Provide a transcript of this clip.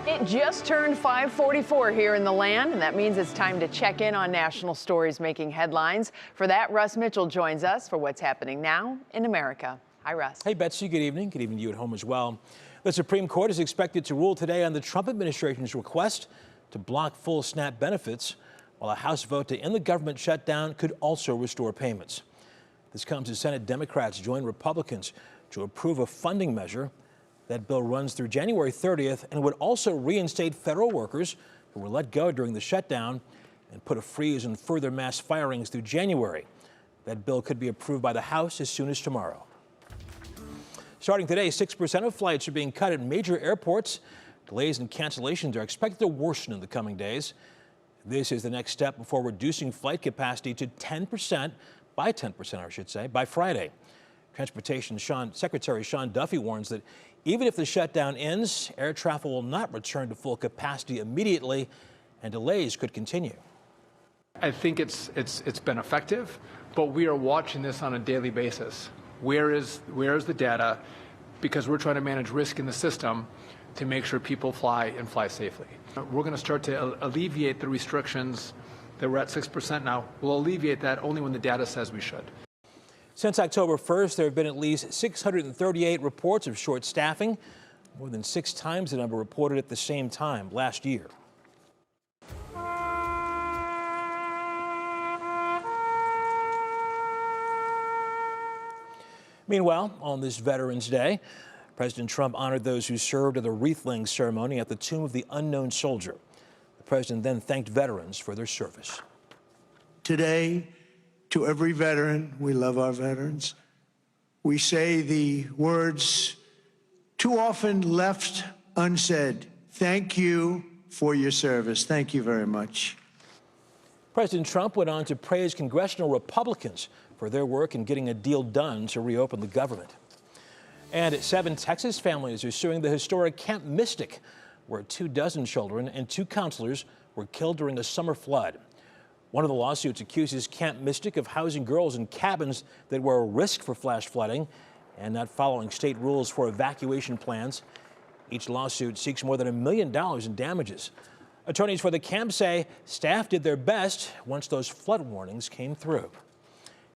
It just turned 5:44 here in the land, and that means it's time to check in on national stories making headlines. For that, Russ Mitchell joins us for what's happening now in America. Hi, Russ. Hey, Betsy. Good evening. Good evening to you at home as well. The Supreme Court is expected to rule today on the Trump administration's request to block full SNAP benefits, while a House vote to end the government shutdown could also restore payments. This comes as Senate Democrats join Republicans to approve a funding measure. That bill runs through January 30th and would also reinstate federal workers who were let go during the shutdown and put a freeze on further mass firings through January. That bill could be approved by the House as soon as tomorrow. Starting today, 6% of flights are being cut at major airports. Delays and cancellations are expected to worsen in the coming days. This is the next step before reducing flight capacity to 10%, by 10%, I should say, by Friday. Transportation Secretary Sean Duffy warns that even if the shutdown ends, air travel will not return to full capacity immediately, and delays could continue. I think it's been effective, but we are watching this on a daily basis. Where is the data? Because we're trying to manage risk in the system to make sure people fly and fly safely. We're going to start to alleviate the restrictions that we're at 6% now. We'll alleviate that only when the data says we should. Since October 1st, there have been at least 638 reports of short staffing, more than 6 times the number reported at the same time last year. Meanwhile, on this Veterans Day, President Trump honored those who served at the wreath-laying ceremony at the Tomb of the Unknown Soldier. The president then thanked veterans for their service. Today, to every veteran, we love our veterans, we say the words too often left unsaid. Thank you for your service. Thank you very much. President Trump went on to praise congressional Republicans for their work in getting a deal done to reopen the government. And 7 Texas families are suing the historic Camp Mystic, where 24 children and 2 counselors were killed during a summer flood. One of the lawsuits accuses Camp Mystic of housing girls in cabins that were a risk for flash flooding and not following state rules for evacuation plans. Each lawsuit seeks more than $1 million in damages. Attorneys for the camp say staff did their best once those flood warnings came through.